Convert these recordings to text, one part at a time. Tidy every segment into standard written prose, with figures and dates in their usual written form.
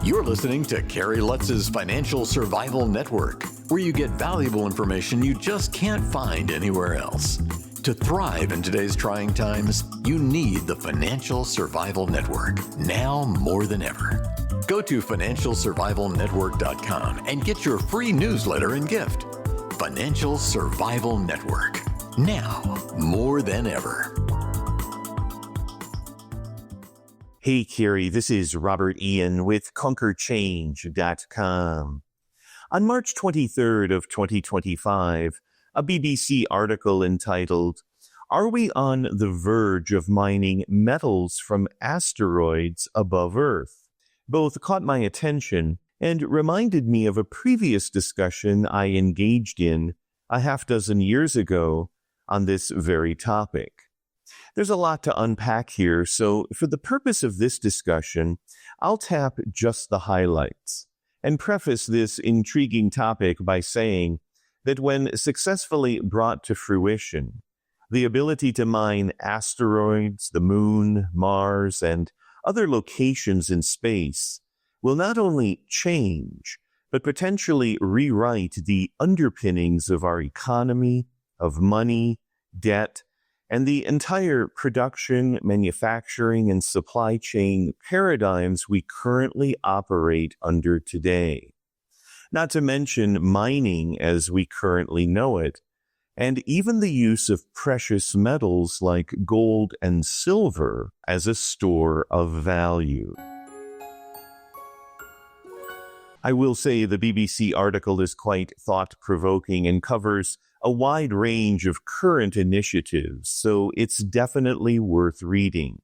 You're listening to Carrie Lutz's Financial Survival Network, where you get valuable information you just can't find anywhere else. To thrive in today's trying times, you need the Financial Survival Network, now more than ever. Go to financialsurvivalnetwork.com and get your free newsletter and gift. Financial Survival Network, now more than ever. Hey, Carrie, this is Robert Ian with ConquerChange.com. On March 23rd of 2025, a BBC article entitled, "Are we on the verge of mining metals from asteroids above Earth?" both caught my attention and reminded me of a previous discussion I engaged in a half dozen years ago on this very topic. There's a lot to unpack here, so for the purpose of this discussion, I'll tap just the highlights and preface this intriguing topic by saying that when successfully brought to fruition, the ability to mine asteroids, the moon, Mars, and other locations in space will not only change, but potentially rewrite the underpinnings of our economy, of money, debt, and the entire production, manufacturing, and supply chain paradigms we currently operate under today. Not to mention mining as we currently know it, and even the use of precious metals like gold and silver as a store of value. I will say the BBC article is quite thought-provoking and covers a wide range of current initiatives, so it's definitely worth reading.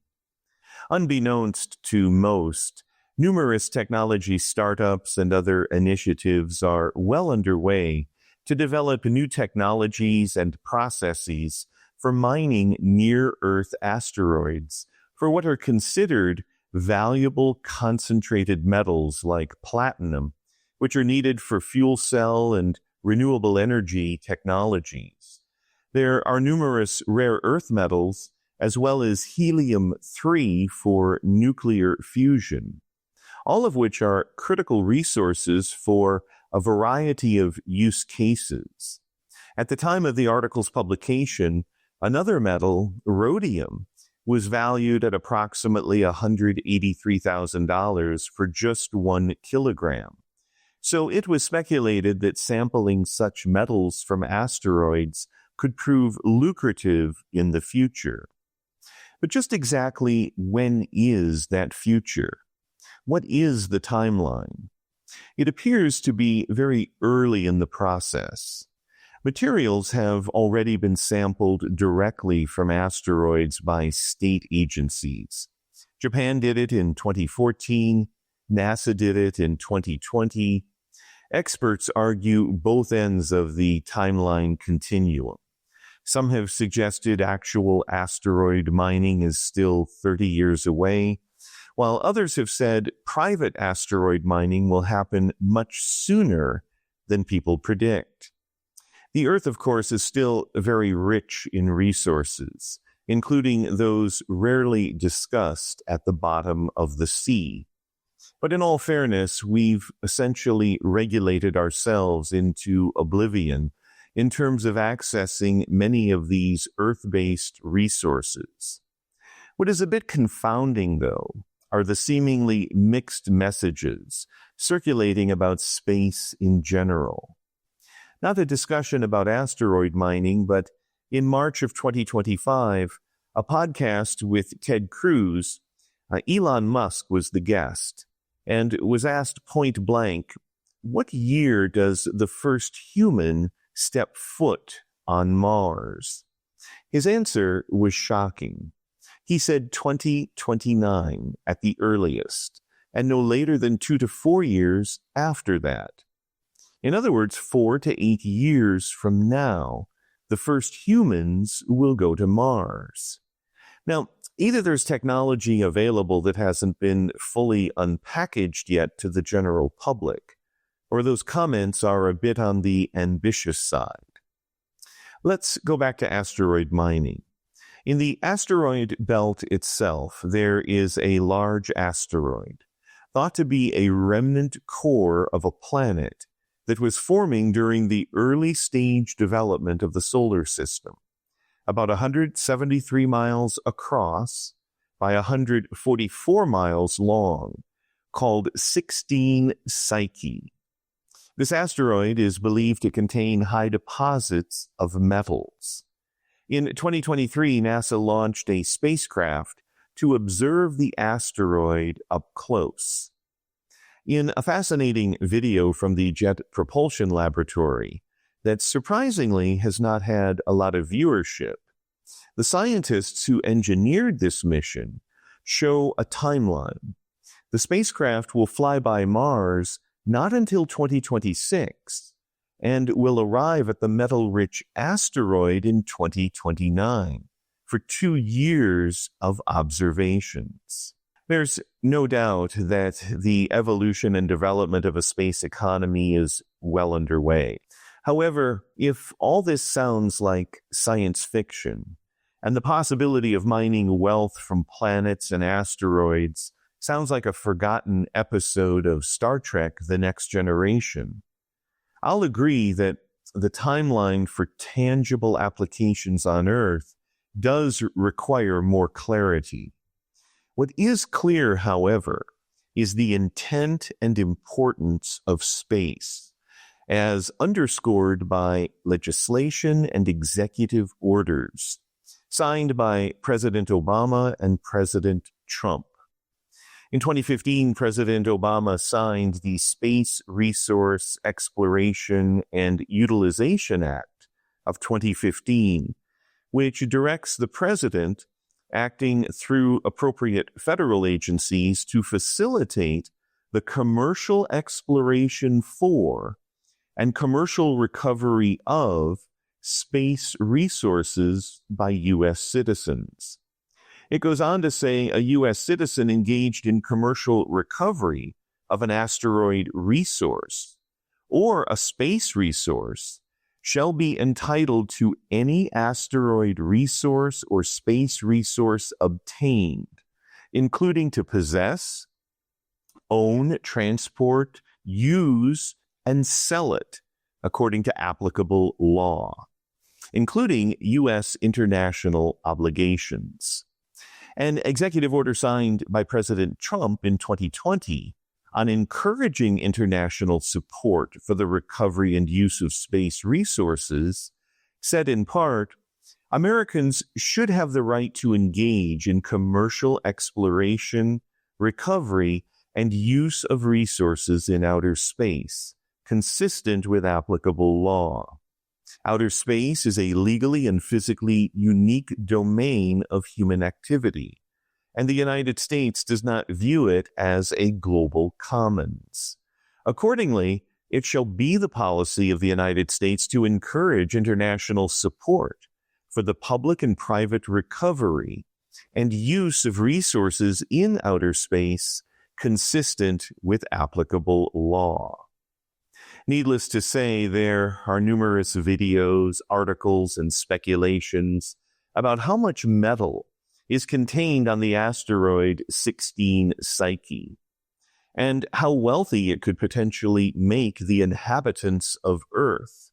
Unbeknownst to most, numerous technology startups and other initiatives are well underway to develop new technologies and processes for mining near-Earth asteroids for what are considered valuable concentrated metals like platinum, which are needed for fuel cell and renewable energy technologies. There are numerous rare earth metals, as well as helium-3 for nuclear fusion, all of which are critical resources for a variety of use cases. At the time of the article's publication, another metal, rhodium, was valued at approximately $183,000 for just 1 kilogram. So it was speculated that sampling such metals from asteroids could prove lucrative in the future. But just exactly when is that future? What is the timeline? It appears to be very early in the process. Materials have already been sampled directly from asteroids by state agencies. Japan did it in 2014, NASA did it in 2020. Experts argue both ends of the timeline continuum. Some have suggested actual asteroid mining is still 30 years away, while others have said private asteroid mining will happen much sooner than people predict. The Earth, of course, is still very rich in resources, including those rarely discussed at the bottom of the sea. But in all fairness, we've essentially regulated ourselves into oblivion in terms of accessing many of these Earth-based resources. What is a bit confounding, though, are the seemingly mixed messages circulating about space in general. Not a discussion about asteroid mining, but in March of 2025, a podcast with Ted Cruz, Elon Musk was the guest, and was asked point blank, what year does the first human step foot on Mars? His answer was shocking. He said 2029 at the earliest, and no later than 2 to 4 years after that. In other words, 4 to 8 years from now, the first humans will go to Mars. Now, either there's technology available that hasn't been fully unpackaged yet to the general public, or those comments are a bit on the ambitious side. Let's go back to asteroid mining. In the asteroid belt itself, there is a large asteroid, thought to be a remnant core of a planet that was forming during the early stage development of the solar system, about 173 miles across by 144 miles long, called 16 Psyche. This asteroid is believed to contain high deposits of metals. In 2023, NASA launched a spacecraft to observe the asteroid up close. In a fascinating video from the Jet Propulsion Laboratory that surprisingly has not had a lot of viewership, the scientists who engineered this mission show a timeline. The spacecraft will fly by Mars not until 2026 and will arrive at the metal-rich asteroid in 2029 for 2 years of observations. There's no doubt that the evolution and development of a space economy is well underway. However, if all this sounds like science fiction, and the possibility of mining wealth from planets and asteroids sounds like a forgotten episode of Star Trek: The Next Generation, I'll agree that the timeline for tangible applications on Earth does require more clarity. What is clear, however, is the intent and importance of space, as underscored by legislation and executive orders signed by President Obama and President Trump. In 2015, President Obama signed the Space Resource Exploration and Utilization Act of 2015, which directs the president, acting through appropriate federal agencies, to facilitate the commercial exploration for and commercial recovery of space resources by U.S. citizens. It goes on to say a U.S. citizen engaged in commercial recovery of an asteroid resource or a space resource shall be entitled to any asteroid resource or space resource obtained, including to possess, own, transport, use, and sell it according to applicable law, including U.S. international obligations. An executive order signed by President Trump in 2020 on encouraging international support for the recovery and use of space resources said in part, Americans should have the right to engage in commercial exploration, recovery, and use of resources in outer space, consistent with applicable law. Outer space is a legally and physically unique domain of human activity, and the United States does not view it as a global commons. Accordingly, it shall be the policy of the United States to encourage international support for the public and private recovery and use of resources in outer space consistent with applicable law. Needless to say, there are numerous videos, articles, and speculations about how much metal is contained on the asteroid 16 Psyche, and how wealthy it could potentially make the inhabitants of Earth,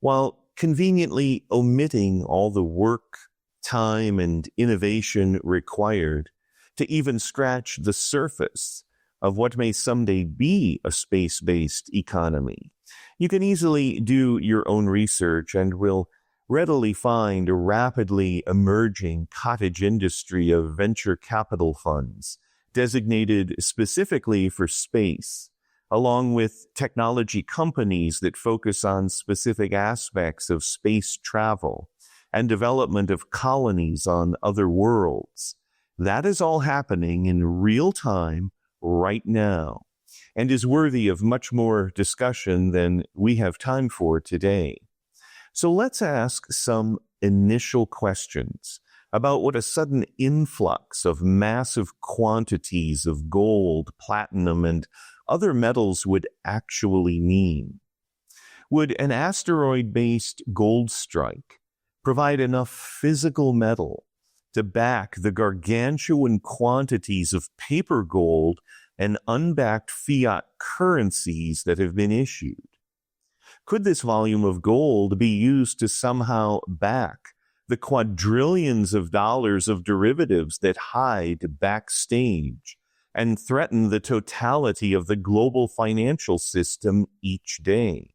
while conveniently omitting all the work, time, and innovation required to even scratch the surface of what may someday be a space-based economy. You can easily do your own research and will readily find a rapidly emerging cottage industry of venture capital funds designated specifically for space, along with technology companies that focus on specific aspects of space travel and development of colonies on other worlds. That is all happening in real time right now, and is worthy of much more discussion than we have time for today. So let's ask some initial questions about what a sudden influx of massive quantities of gold, platinum, and other metals would actually mean. Would an asteroid-based gold strike provide enough physical metal to back the gargantuan quantities of paper gold and unbacked fiat currencies that have been issued? Could this volume of gold be used to somehow back the quadrillions of dollars of derivatives that hide backstage and threaten the totality of the global financial system each day?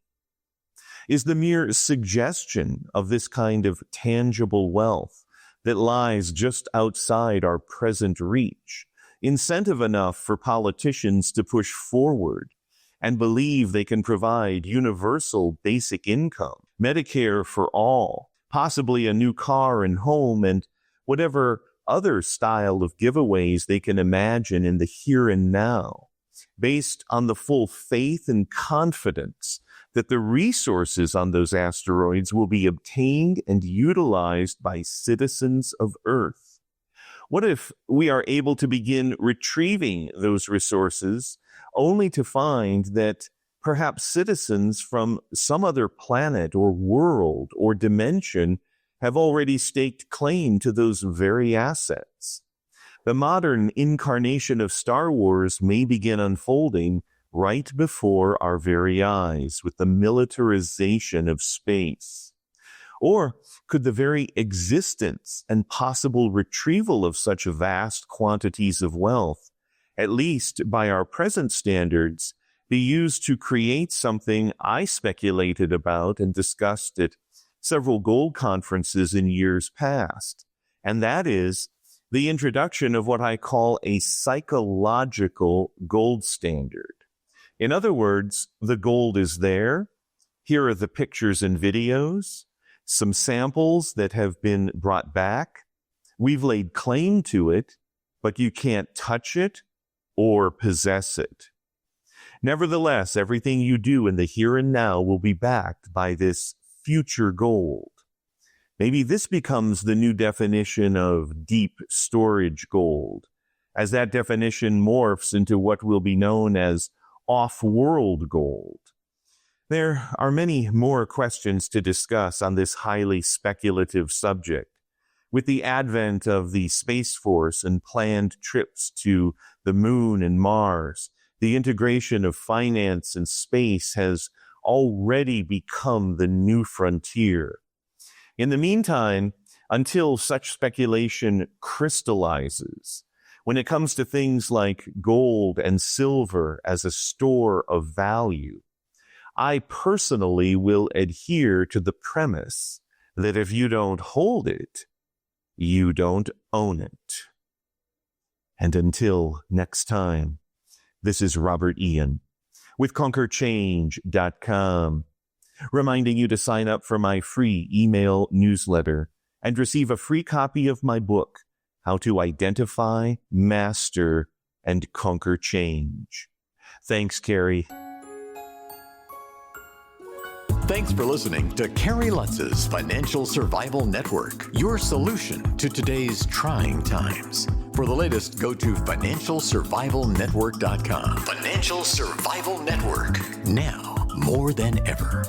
Is the mere suggestion of this kind of tangible wealth that lies just outside our present reach incentive enough for politicians to push forward and believe they can provide universal basic income, Medicare for all, possibly a new car and home, and whatever other style of giveaways they can imagine in the here and now, based on the full faith and confidence that the resources on those asteroids will be obtained and utilized by citizens of Earth? What if we are able to begin retrieving those resources only to find that perhaps citizens from some other planet or world or dimension have already staked claim to those very assets? The modern incarnation of Star Wars may begin unfolding right before our very eyes with the militarization of space. Or could the very existence and possible retrieval of such vast quantities of wealth, at least by our present standards, be used to create something I speculated about and discussed at several gold conferences in years past, and that is the introduction of what I call a psychological gold standard. In other words, the gold is there. Here are the pictures and videos, some samples that have been brought back. We've laid claim to it, but you can't touch it or possess it. Nevertheless, everything you do in the here and now will be backed by this future gold. Maybe this becomes the new definition of deep storage gold, as that definition morphs into what will be known as off-world gold. There are many more questions to discuss on this highly speculative subject. With the advent of the Space Force and planned trips to the Moon and Mars, the integration of finance and space has already become the new frontier. In the meantime, until such speculation crystallizes, when it comes to things like gold and silver as a store of value, I personally will adhere to the premise that if you don't hold it, you don't own it. And until next time, this is Robert Ian with ConquerChange.com, reminding you to sign up for my free email newsletter and receive a free copy of my book, How to Identify, Master, and Conquer Change. Thanks, Carrie. Thanks for listening to Carrie Lutz's Financial Survival Network, your solution to today's trying times. For the latest, go to financialsurvivalnetwork.com. Financial Survival Network, now more than ever.